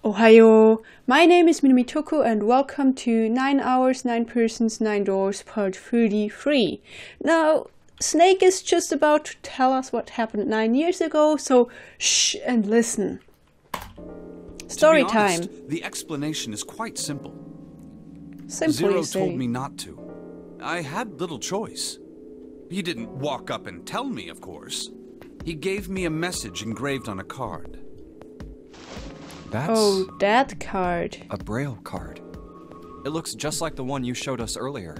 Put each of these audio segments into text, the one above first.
Ohayo, my name is Minomitoko and welcome to 9 Hours, 9 Persons, 9 Doors, part 33. Now, Snake is just about to tell us what happened 9 years ago, so shh and listen. Story time. The explanation is quite simple. Simple, Zero told me not to. I had little choice. He didn't walk up and tell me, of course. He gave me a message engraved on a card. That's that card. a braille card. It looks just like the one you showed us earlier.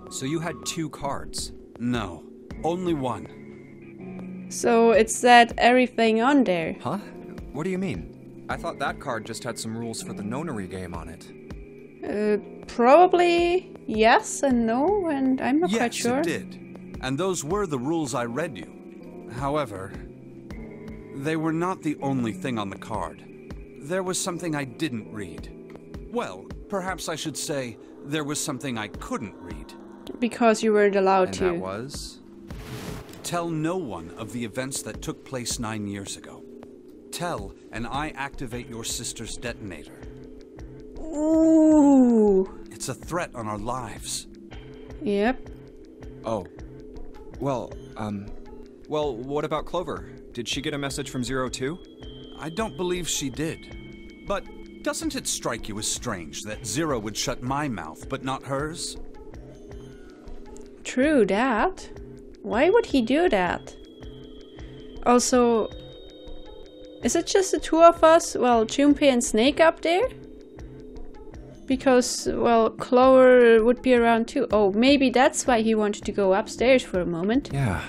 So you had two cards. No, only one. So it's that everything on there. Huh? What do you mean? I thought that card just had some rules for the nonary game on it. Probably yes and no, and I'm not quite sure. Yes, it did. And those were the rules I read you. However, they were not the only thing on the card. There was something I didn't read. Well, perhaps I should say, there was something I couldn't read. Because you weren't allowed to. And that was? Tell no one of the events that took place 9 years ago. Tell, and I activate your sister's detonator. Ooh. It's a threat on our lives. Yep. Oh. Well, what about Clover? Did she get a message from Zero too? I don't believe she did. But doesn't it strike you as strange that Zero would shut my mouth, but not hers? True that. Why would he do that? Also, is it just the two of us? Well, Junpei and Snake up there? Because, well, Clover would be around too. Oh, maybe that's why he wanted to go upstairs for a moment. Yeah.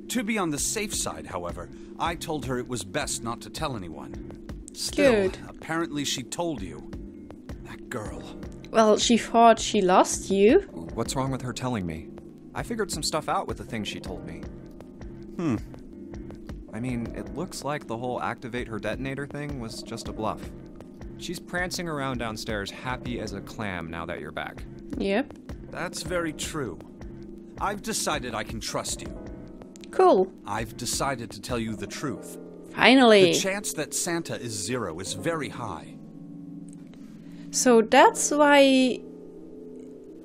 To be on the safe side, however, I told her it was best not to tell anyone. Still, Good. Apparently she told you. That girl. Well, she thought she lost you. What's wrong with her telling me? I figured some stuff out with the things she told me. I mean, it looks like the whole activate her detonator thing was just a bluff. She's prancing around downstairs happy as a clam now that you're back. Yep. That's very true. I've decided I can trust you. Cool. I've decided to tell you the truth. Finally. The chance that Santa is Zero is very high. So that's why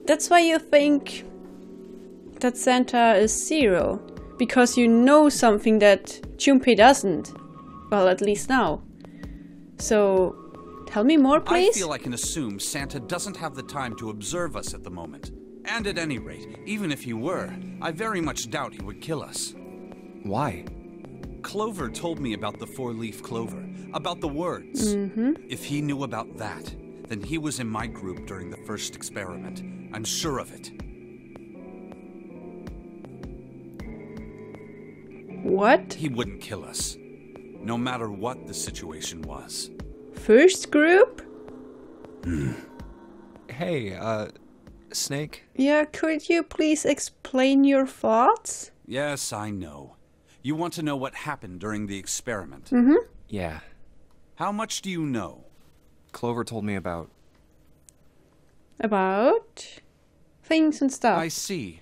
you think that Santa is Zero. Because you know something that Junpei doesn't. Well, at least now. So, tell me more, please. I feel I can assume Santa doesn't have the time to observe us at the moment. And at any rate, even if he were, I very much doubt he would kill us. Why? Clover told me about the four-leaf clover, about the words. If he knew about that, then he was in my group during the first experiment. I'm sure of it. What? He wouldn't kill us, no matter what the situation was. First group? Hey, Snake? Yeah, could you please explain your thoughts? Yes, I know. You want to know what happened during the experiment? Yeah. How much do you know? Clover told me about... About? Things and stuff. I see.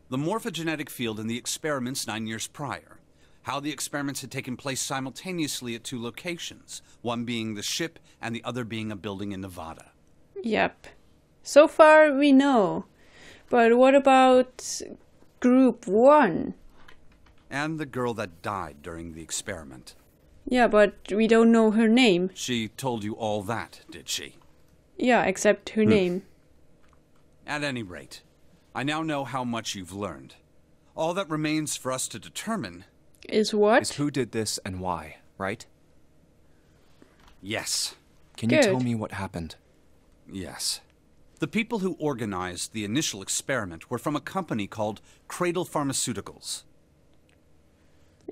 The morphogenetic field in the experiments 9 years prior. How the experiments had taken place simultaneously at two locations, one being the ship and the other being a building in Nevada. Yep. So far we know. But what about Group 1? And the girl that died during the experiment. Yeah, but we don't know her name. She told you all that, did she? Yeah, except her name. At any rate, I now know how much you've learned. All that remains for us to determine... Is what? Is who did this and why, right? Yes. Can you Good. tell me what happened? Yes. The people who organized the initial experiment were from a company called Cradle Pharmaceuticals.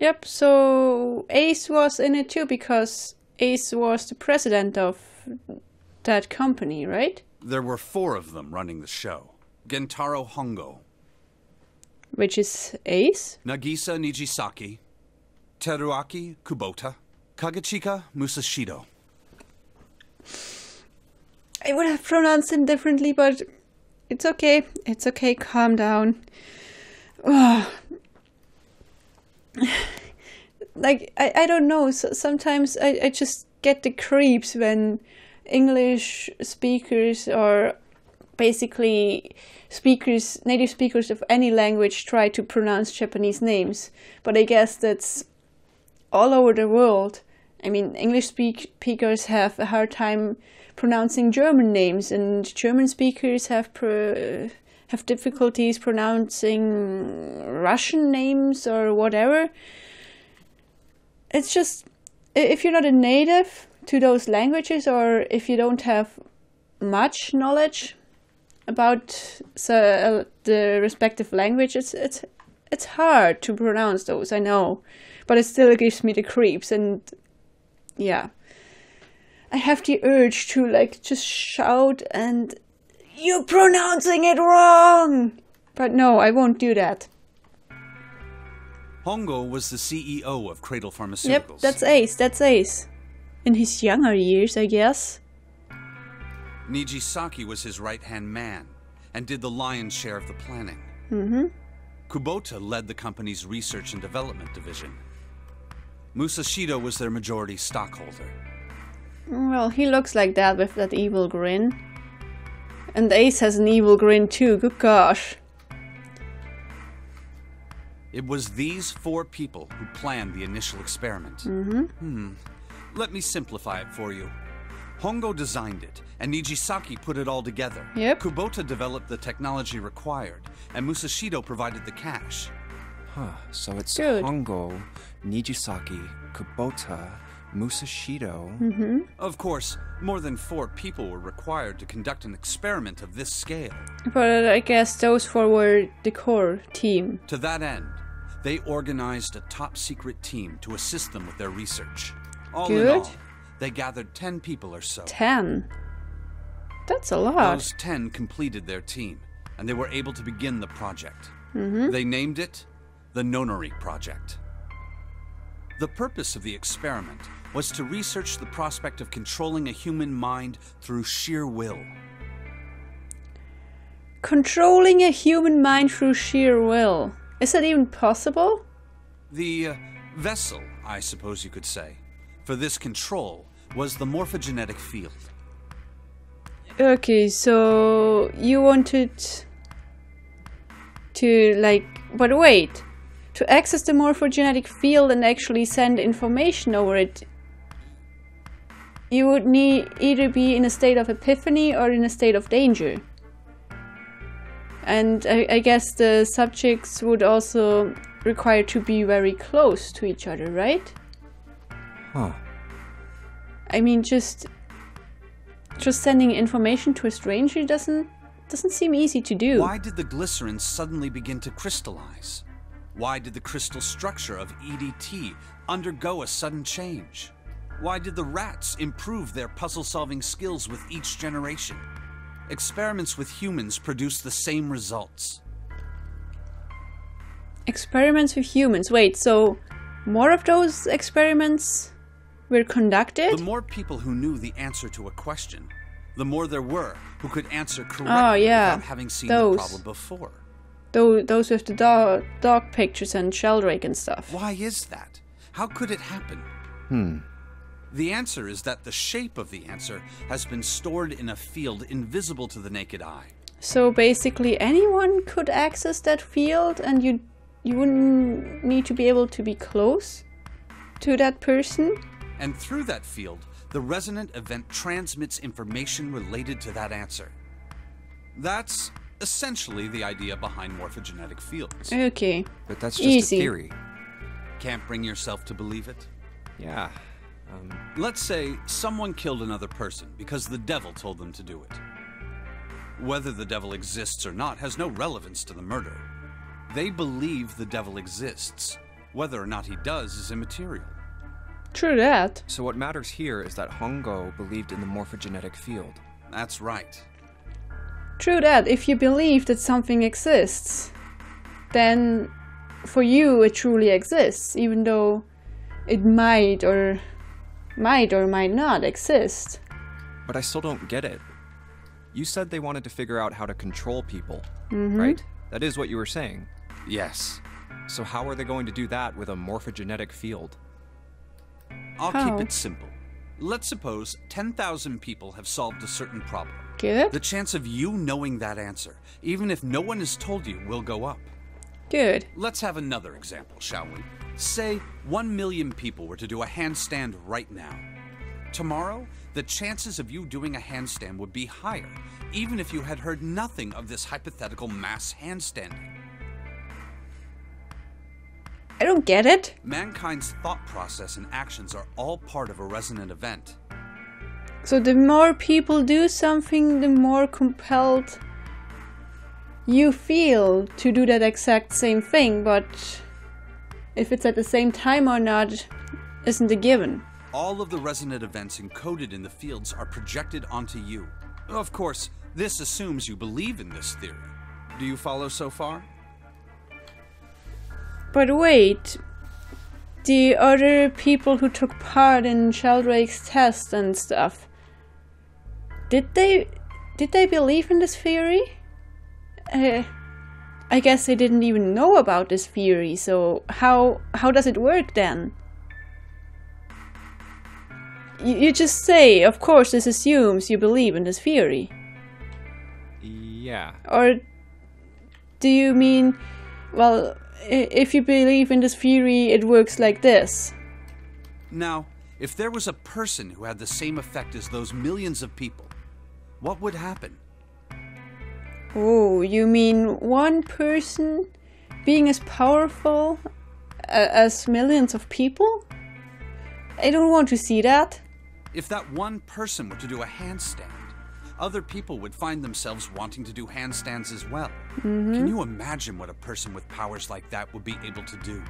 Yep, so Ace was in it too because Ace was the president of that company, right? There were 4 of them running the show. Gentaro Hongo, Which is Ace? Nagisa Nijisaki, Teruaki Kubota, Kagechika Musashido. I would have pronounced him differently, but it's okay. It's okay, calm down. Ugh. Like, I don't know, sometimes I just get the creeps when English speakers or basically native speakers of any language try to pronounce Japanese names. But I guess that's all over the world. I mean, English speakers have a hard time pronouncing German names, and German speakers have difficulties pronouncing Russian names or whatever. It's just, if you're not a native to those languages, or if you don't have much knowledge about the respective languages, it's hard to pronounce those, I know. But it still gives me the creeps, and yeah. I have the urge to like just shout and, "You're pronouncing it wrong!" But no, I won't do that. Hongo was the CEO of Cradle Pharmaceuticals. Yep, that's Ace. In his younger years, I guess. Nijisaki was his right-hand man and did the lion's share of the planning. Kubota led the company's research and development division. Musashido was their majority stockholder. Well, he looks like that with that evil grin. And Ace has an evil grin too, good gosh. It was these 4 people who planned the initial experiment. Let me simplify it for you. Hongo designed it, and Nijisaki put it all together. Yep. Kubota developed the technology required, and Musashido provided the cash. So it's Good. Hongo, Nijisaki, Kubota, Musashido. Of course, more than 4 people were required to conduct an experiment of this scale. But I guess those 4 were the core team. To that end, they organized a top-secret team to assist them with their research. All in Good. all, they gathered 10 people or so. 10. That's a lot. Those 10 completed their team, and they were able to begin the project. They named it the Nonori Project. The purpose of the experiment was to research the prospect of controlling a human mind through sheer will. Controlling a human mind through sheer will. Is that even possible? The vessel, I suppose you could say, for this control was the morphogenetic field. Okay, so you wanted to but wait. To access the morphogenetic field and actually send information over it, you would need either be in a state of epiphany or in a state of danger. And I guess the subjects would also require to be very close to each other, right? I mean, just sending information to a stranger doesn't seem easy to do. Why did the glycerin suddenly begin to crystallize? Why did the crystal structure of EDT undergo a sudden change? Why did the rats improve their puzzle-solving skills with each generation? Experiments with humans produce the same results. Experiments with humans. Wait, so more of those experiments were conducted? The more people who knew the answer to a question, the more there were who could answer correctly without having seen the problem before. Those with the dog pictures and Sheldrake and stuff. Why is that? How could it happen? The answer is that the shape of the answer has been stored in a field invisible to the naked eye. So basically anyone could access that field, and you wouldn't need to be able to be close to that person? And through that field, the resonant event transmits information related to that answer. That's essentially the idea behind morphogenetic fields. Okay. But that's just Easy. a theory. Can't bring yourself to believe it? Yeah. Let's say someone killed another person because the devil told them to do it. Whether the devil exists or not has no relevance to the murder. They believe the devil exists. Whether or not he does is immaterial. True that. So what matters here is that Hongo believed in the morphogenetic field. That's right. True that. If you believe that something exists, then for you it truly exists, even though it might or might not exist. But I still don't get it. You said they wanted to figure out how to control people, right? That is what you were saying. Yes. So how are they going to do that with a morphogenetic field? I'll keep it simple. Let's suppose 10,000 people have solved a certain problem. Good. The chance of you knowing that answer, even if no one has told you, will go up. Good. Let's have another example, shall we? Say 1 million people were to do a handstand right now. Tomorrow, the chances of you doing a handstand would be higher, even if you had heard nothing of this hypothetical mass handstanding. I don't get it. Mankind's thought process and actions are all part of a resonant event. So the more people do something, the more compelled you feel to do that exact same thing, but if it's at the same time or not isn't a given. All of the resonant events encoded in the fields are projected onto you. Of course, this assumes you believe in this theory. Do you follow so far? But wait, the other people who took part in Sheldrake's test and stuff, did they believe in this theory? I guess they didn't even know about this theory, so how does it work then? You just say, of course this assumes you believe in this theory. Yeah. Or do you mean, well, if you believe in this theory, it works like this? Now, if there was a person who had the same effect as those millions of people, what would happen? Oh, you mean one person being as powerful as millions of people? I don't want to see that. If that one person were to do a handstand, other people would find themselves wanting to do handstands as well. Can you imagine what a person with powers like that would be able to do?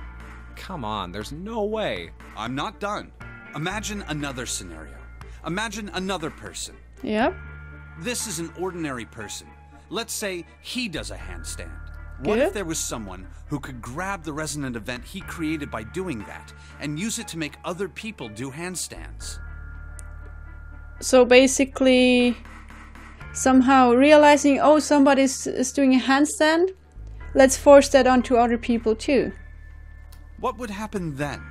Come on, there's no way. I'm not done. Imagine another scenario. Imagine another person. Yep. This is an ordinary person. Let's say he does a handstand. What Good. if there was someone who could grab the resonant event he created by doing that and use it to make other people do handstands? So basically, somehow realizing, oh, somebody's is doing a handstand, let's force that onto other people too. What would happen then?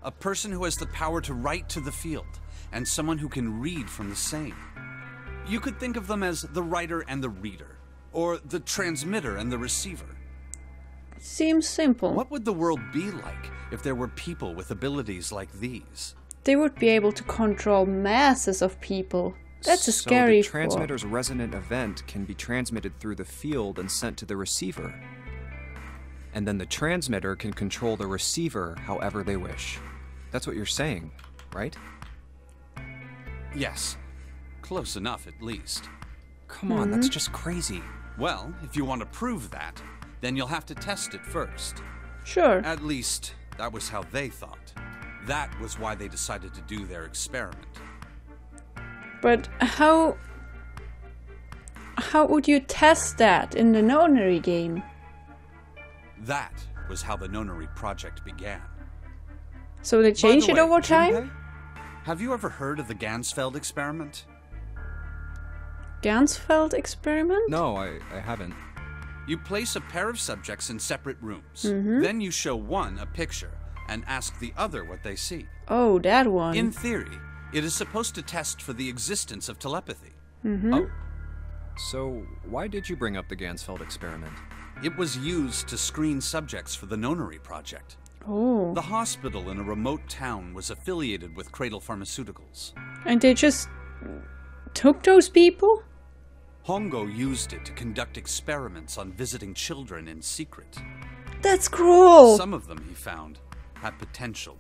A person who has the power to write to the field, and someone who can read from the same. You could think of them as the writer and the reader, or the transmitter and the receiver. Seems simple. What would the world be like if there were people with abilities like these? They would be able to control masses of people. That's a scary So the transmitter's resonant event can be transmitted through the field and sent to the receiver. And then the transmitter can control the receiver however they wish. That's what you're saying, right? Yes. Close enough, at least. Come on, that's just crazy. Well, if you want to prove that, then you'll have to test it first. Sure. At least, that was how they thought. That was why they decided to do their experiment. But how would you test that in the nonary game? That was how the Nonary project began. So they change By it the way, over time? Junpei, have you ever heard of the Gansfeld experiment? Gansfeld experiment? No, I haven't. You place a pair of subjects in separate rooms. Then you show one a picture and ask the other what they see. Oh, that one. In theory, it is supposed to test for the existence of telepathy. Oh. So, why did you bring up the Gansfeld experiment? It was used to screen subjects for the Nonary project. Oh. The hospital in a remote town was affiliated with Cradle Pharmaceuticals. And they just took those people? Hongo used it to conduct experiments on visiting children in secret. That's cruel. Some of them, he found, had potential.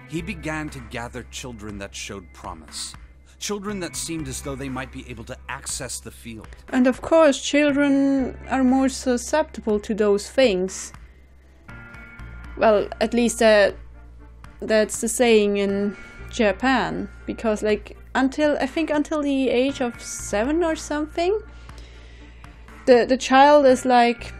He began to gather children that showed promise. Children that seemed as though they might be able to access the field. And of course, children are more susceptible to those things. Well, at least that's the saying in Japan. Because, like, until the age of 7 or something, the child is like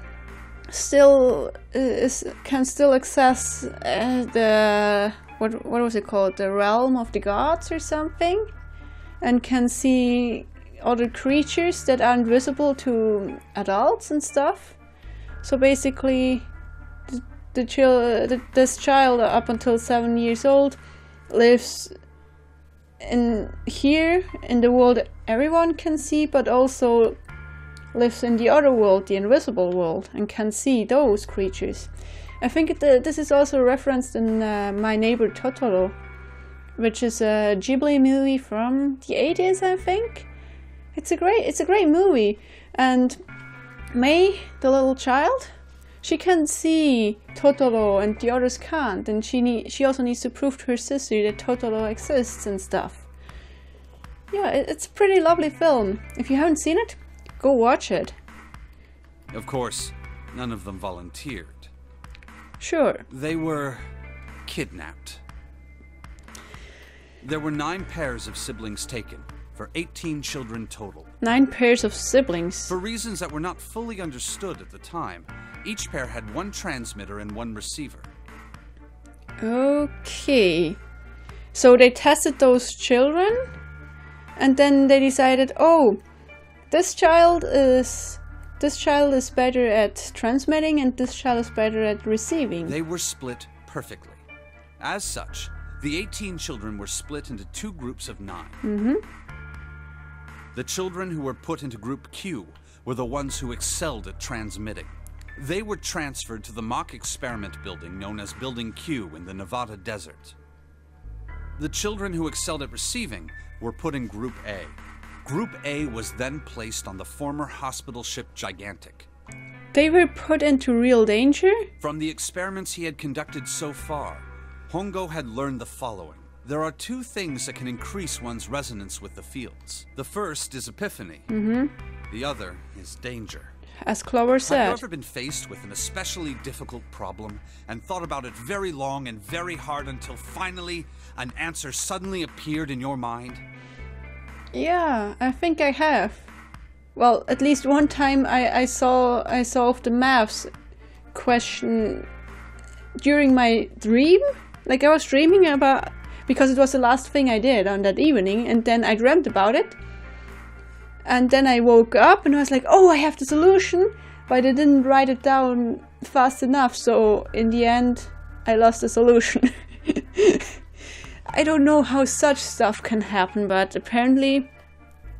can still access the what was it called, the realm of the gods or something, and can see other creatures that are invisible to adults and stuff. So basically, this child up until 7 years old lives in here in the world that everyone can see, but also lives in the other world, the invisible world, and can see those creatures. I think this is also referenced in My Neighbor Totoro, which is a Ghibli movie from the 80s, I think. It's a great movie, and Mei, the little child, she can see Totoro and the others can't, and she also needs to prove to her sister that Totoro exists and stuff. Yeah, it's a pretty lovely film. If you haven't seen it, go watch it. Of course, none of them volunteered. Sure. They were kidnapped. There were 9 pairs of siblings taken, for 18 children total. 9 pairs of siblings. For reasons that were not fully understood at the time, each pair had 1 transmitter and 1 receiver. Okay. So they tested those children, and then they decided, oh, this child is better at transmitting, and this child is better at receiving. They were split perfectly. As such, the 18 children were split into 2 groups of 9. Mm-hmm. The children who were put into Group Q were the ones who excelled at transmitting. They were transferred to the mock experiment building known as Building Q in the Nevada desert. The children who excelled at receiving were put in Group A. Group A was then placed on the former hospital ship Gigantic. They were put into real danger? From the experiments he had conducted so far, Hongo had learned the following. There are 2 things that can increase one's resonance with the fields. The first is epiphany. Mm-hmm. The other is danger. As Clover said. Have you ever been faced with an especially difficult problem and thought about it very long and very hard until finally an answer suddenly appeared in your mind? Yeah, I think I have. Well, at least one time I solved the maths question during my dream. Like I was dreaming about, because it was the last thing I did on that evening, and then I dreamt about it. And then I woke up and I was like, oh, I have the solution, but I didn't write it down fast enough, so in the end, I lost the solution. I don't know how such stuff can happen, but apparently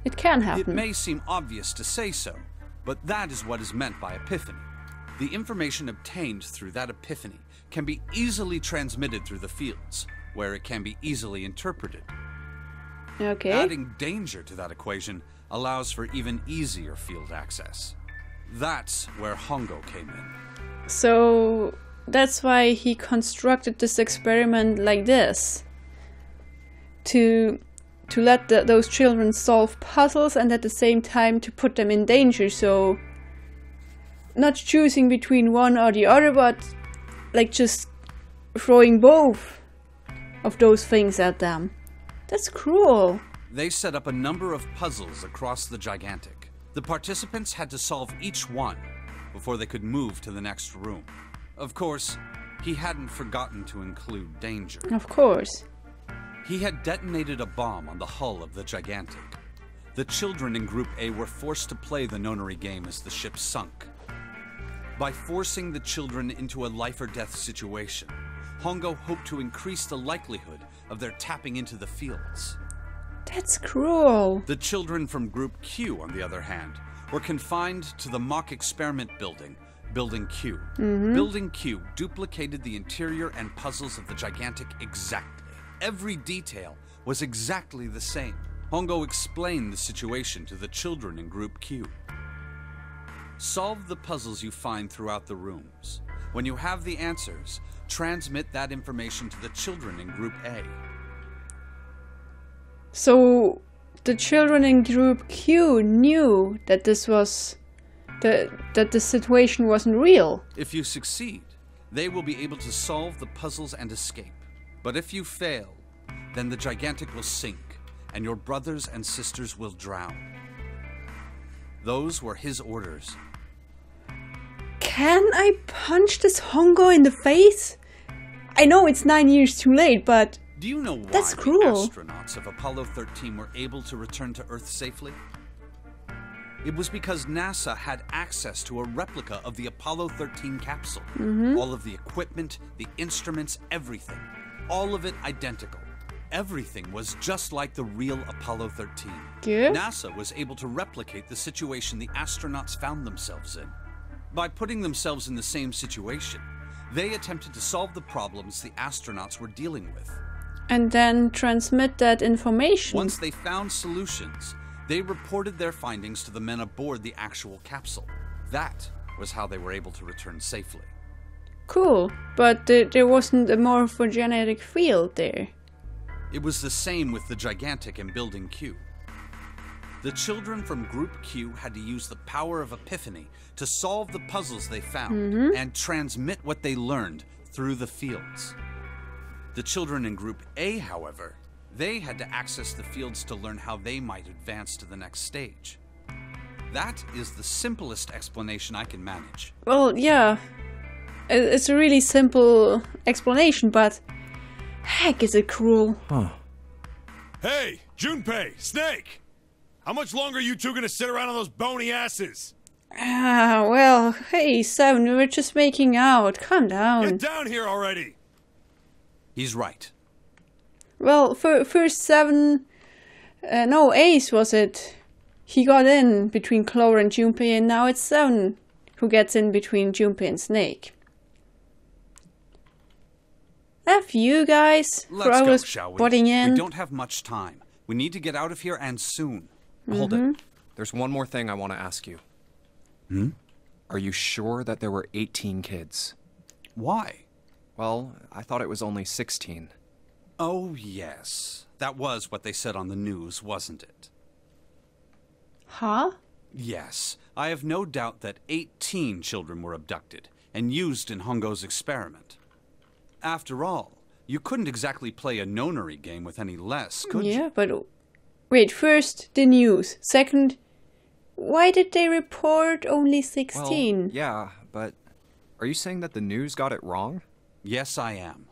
it can happen. It may seem obvious to say so, but that is what is meant by epiphany. The information obtained through that epiphany can be easily transmitted through the fields, where it can be easily interpreted. Okay. Adding danger to that equation allows for even easier field access. That's where Hongo came in. So that's why he constructed this experiment like this. To let those children solve puzzles, and at the same time to put them in danger, so not choosing between one or the other, but like just throwing both of those things at them. That's cruel. They set up a number of puzzles across the Gigantic. The participants had to solve each one before they could move to the next room. Of course, he hadn't forgotten to include danger. Of course. He had detonated a bomb on the hull of the Gigantic. The children in Group A were forced to play the nonary game as the ship sunk. By forcing the children into a life-or-death situation, Hongo hoped to increase the likelihood of their tapping into the fields. That's cruel. The children from Group Q, on the other hand, were confined to the mock experiment building, Building Q. Mm-hmm. Building Q duplicated the interior and puzzles of the Gigantic exactly. Every detail was exactly the same. Hongo explained the situation to the children in Group Q. Solve the puzzles you find throughout the rooms. When you have the answers, transmit that information to the children in Group A. So the children in Group Q knew that this was that the situation wasn't real. If you succeed, they will be able to solve the puzzles and escape. But if you fail, then the Gigantic will sink, and your brothers and sisters will drown. Those were his orders. Can I punch this Hongo in the face? I know it's 9 years too late, but do you know why that's the cruel. astronauts of Apollo 13 were able to return to Earth safely? It was because NASA had access to a replica of the Apollo 13 capsule. All of the equipment, the instruments, everything. All of it identical. Everything was just like the real Apollo 13. Good. NASA was able to replicate the situation the astronauts found themselves in. By putting themselves in the same situation, they attempted to solve the problems the astronauts were dealing with. And then transmit that information. Once they found solutions, they reported their findings to the men aboard the actual capsule. That was how they were able to return safely. Cool, but there wasn't a morphogenetic field there. It was the same with the Gigantic in Building Q. The children from Group Q had to use the power of epiphany to solve the puzzles they found and transmit what they learned through the fields. The children in Group A, however, they had to access the fields to learn how they might advance to the next stage. That is the simplest explanation I can manage. Well, yeah. It's a really simple explanation, but heck, is it cruel. Huh. Hey, Junpei, Snake! How much longer are you two gonna sit around on those bony asses? Ah, well, hey, Seven, we were just making out. Calm down. Get down here already! He's right. Well, first Seven... no, Ace was it. He got in between Clover and Junpei, and now it's Seven who gets in between Junpei and Snake. F you guys for Let's go, always shall we? butting in. We don't have much time. We need to get out of here, and soon. Hold it. There's one more thing I want to ask you. Are you sure that there were 18 kids? Why? Well, I thought it was only 16. Oh, yes. That was what they said on the news, wasn't it? Huh? Yes. I have no doubt that 18 children were abducted and used in Hongo's experiment. After all, you couldn't exactly play a nonary game with any less, could you? Yeah, but wait, first the news. Second, why did they report only 16? Well, yeah, but are you saying that the news got it wrong? Yes, I am.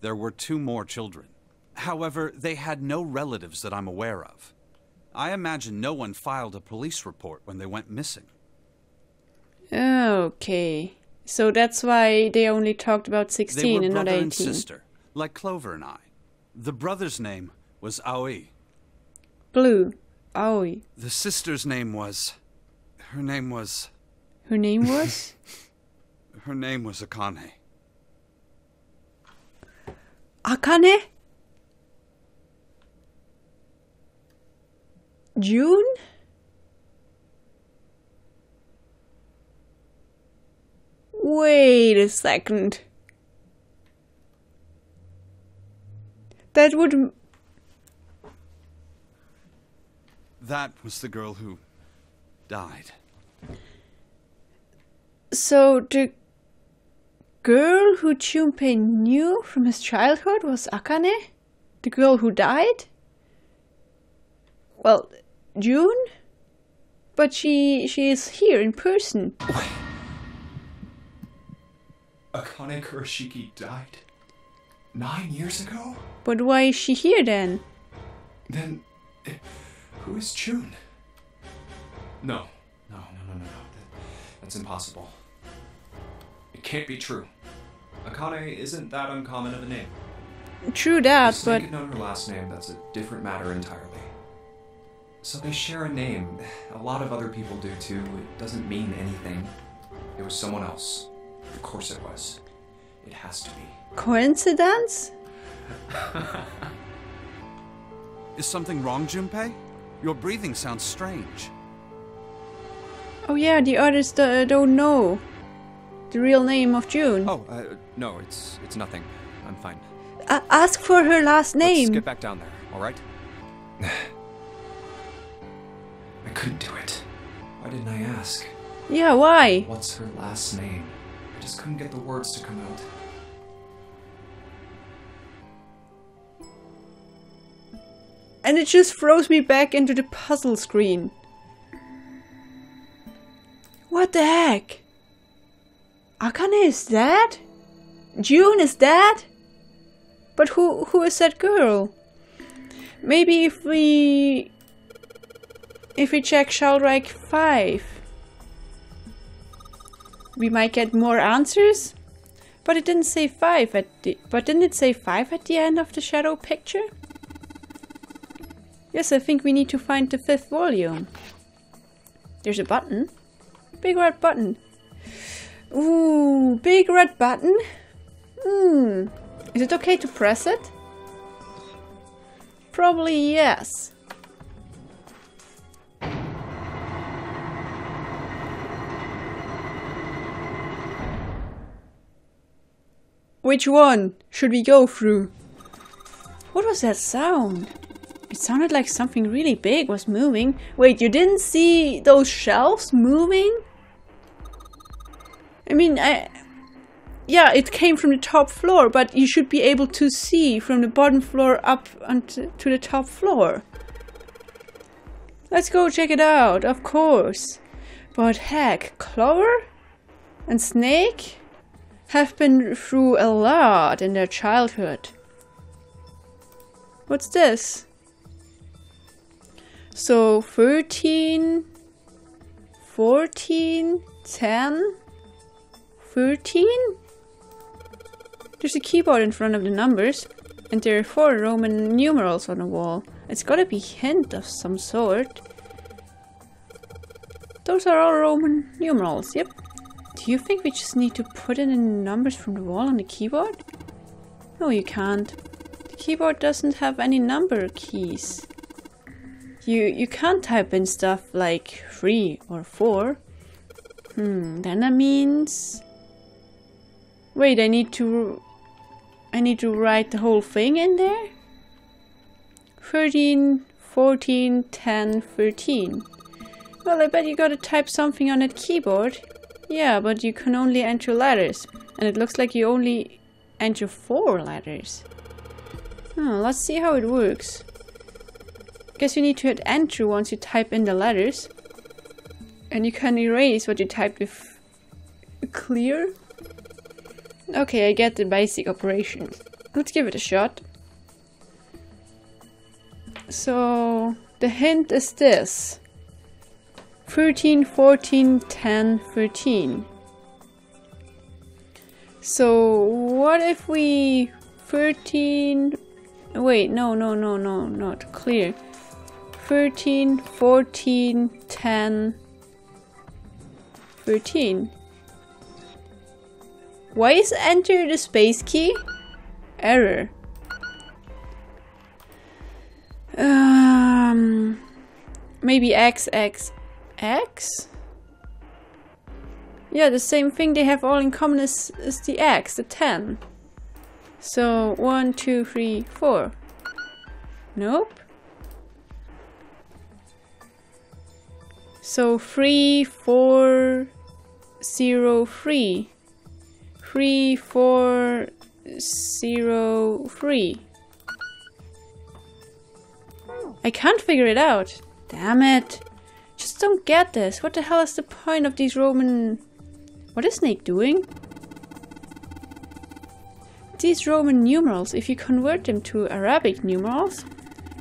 There were 2 more children. However, they had no relatives that I'm aware of. I imagine no one filed a police report when they went missing. Okay. So that's why they only talked about 16 They were and not brother 18. and sister, like Clover and I. The brother's name was Aoi. Blue. Aoi. The sister's name was... Her name was Akane. Akane? June? Wait a second. That would... That was the girl who died. So the girl who Junpei knew from his childhood was Akane? The girl who died? Well, June? But she is here in person. Akane Kurashiki died 9 years ago? But why is she here then? Then, who is June? No. That's impossible. It can't be true. Akane isn't that uncommon of a name. True that, If but... Snake had known her last name, that's a different matter entirely. So they share a name. A lot of other people do too. It doesn't mean anything. It was someone else. Of course it was. It has to be. Coincidence? Is something wrong, Junpei? Your breathing sounds strange. Oh yeah, the others don't know the real name of June. Oh, no, it's nothing. I'm fine. Ask for her last name. Let's get back down there, alright? I couldn't do it. Why didn't I ask? Yeah, why? What's her last name? I just couldn't get the words to come out. And it just throws me back into the puzzle screen. What the heck? Akane is dead? June is dead? But who is that girl? Maybe if we... if we check Sheldrake 5, we might get more answers? But it didn't say 5 at the... But didn't it say 5 at the end of the shadow picture? Yes, I think we need to find the 5th volume. There's a button. Big red button. Ooh, big red button? Is it okay to press it? Probably yes. Which one should we go through? What was that sound? It sounded like something really big was moving. Wait, you didn't see those shelves moving? I mean, yeah, it came from the top floor, but you should be able to see from the bottom floor up onto the top floor. Let's go check it out, of course. But heck, Clover and Snake have been through a lot in their childhood. What's this? So 13, 14, 10, 13? There's a keyboard in front of the numbers, and there are 4 Roman numerals on the wall. It's gotta be a hint of some sort. Those are all Roman numerals, yep. Do you think we just need to put in the numbers from the wall on the keyboard? No, you can't. The keyboard doesn't have any number keys. You can't type in stuff like 3 or 4. Then that means... Wait, I need to write the whole thing in there? 13, 14, 10, 13. Well, I bet you gotta type something on that keyboard. Yeah, but you can only enter letters. And it looks like you only enter 4 letters. Let's see how it works. Guess you need to hit enter once you type in the letters. And you can erase what you typed with clear. Okay, I get the basic operations. Let's give it a shot. So, the hint is this. 13, 14, 10, 13. So, what if we... 13... Wait, no, not clear. 13, 14, 10, 13. Why is enter the space key? Error. Maybe X, X, X? Yeah, the same thing they have all in common is the X, the 10. So, 1, 2, 3, 4. Nope. So, 3, 4, 0, 3. 3, 4, 0, 3. I can't figure it out. Damn it. Just don't get this. What the hell is the point of these Roman... What is Snake doing? These Roman numerals, if you convert them to Arabic numerals,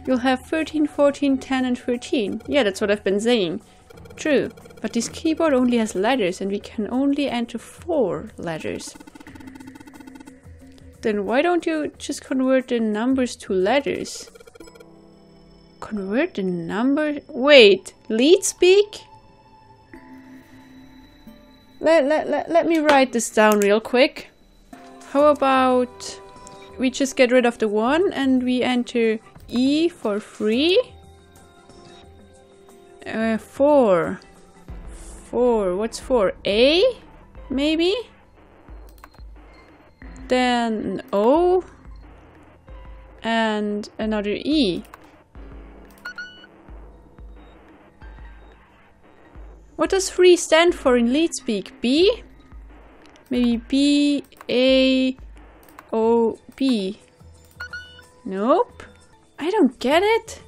you'll have 13, 14, 10 and 13. Yeah, that's what I've been saying. True. But this keyboard only has letters and we can only enter 4 letters. Then why don't you just convert the numbers to letters? Convert the number... Wait, lead speak? Let me write this down real quick. How about we just get rid of the 1 and we enter E for 3? 4. 4. What's 4? A? Maybe? Then O. And another E. What does 3 stand for in lead speak? B? Maybe B, A, O, B. Nope. I don't get it.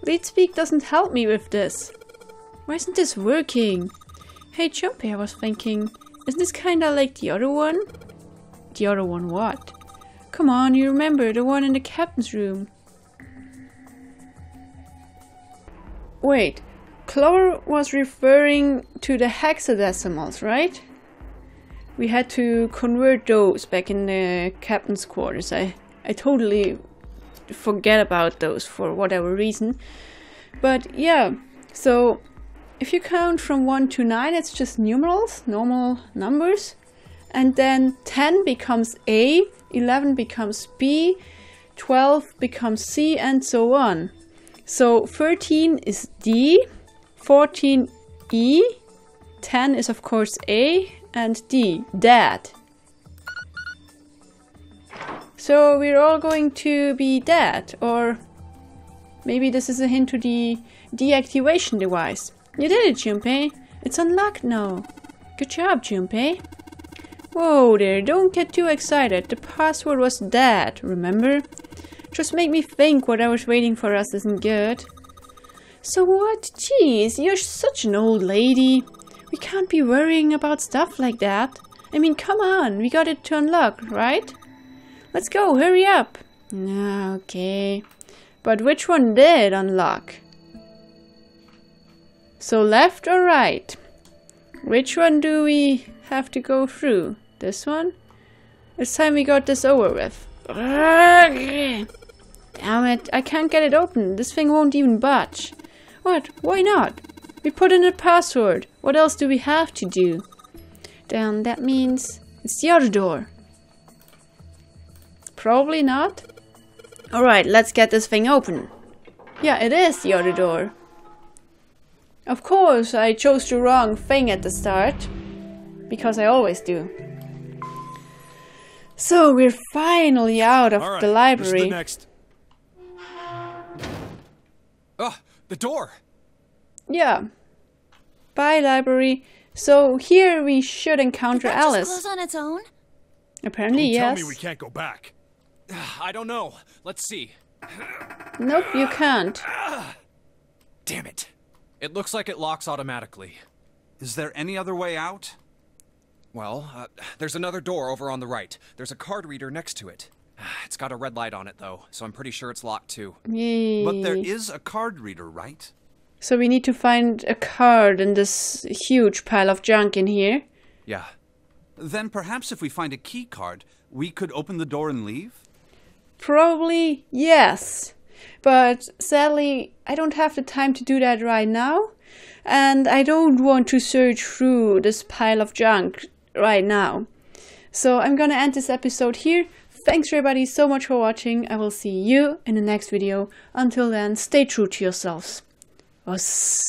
Lead speak doesn't help me with this. Why isn't this working? Hey Jumpy, I was thinking, isn't this kinda like the other one? The other one what? Come on, you remember, the one in the captain's room. Wait, Clover was referring to the hexadecimals, right? We had to convert those back in the captain's quarters. I totally forget about those for whatever reason. But yeah, so if you count from 1 to 9, it's just numerals, normal numbers. And then 10 becomes A, 11 becomes B, 12 becomes C, and so on. So 13 is D, 14 E, 10 is of course A, and D, Dad. So we're all going to be dead, or maybe this is a hint to the deactivation device. You did it, Junpei. It's unlocked now. Good job, Junpei. Whoa there, don't get too excited. The password was Dad, remember? Just make me think whatever's waiting for us isn't good. So what? Jeez, you're such an old lady. We can't be worrying about stuff like that. I mean, come on, we got it to unlock, right? Let's go, hurry up. Okay. But which one did unlock? So left or right? Which one do we have to go through? This one? It's time we got this over with. Damn it, I can't get it open. This thing won't even budge. What? Why not? We put in a password. What else do we have to do? Then that means it's the other door. Probably not. Alright, let's get this thing open. Yeah, it is the other door. Of course, I chose the wrong thing at the start. Because I always do. So, we're finally out of the library. The next. The door! Yeah. Bye, library. So, here we should encounter Did that Alice. just close on its own? Apparently, Don't yes. tell me we can't go back. I don't know. Let's see. Nope, you can't. Damn it. It looks like it locks automatically. Is there any other way out? Well, there's another door over on the right. There's a card reader next to it. It's got a red light on it, though, so I'm pretty sure it's locked, too. Yay. But there is a card reader, right? So we need to find a card in this huge pile of junk in here. Yeah. Then perhaps if we find a key card, we could open the door and leave? Probably yes. But sadly, I don't have the time to do that right now. And I don't want to search through this pile of junk right now. So I'm gonna end this episode here. Thanks everybody so much for watching. I will see you in the next video. Until then, stay true to yourselves. Us.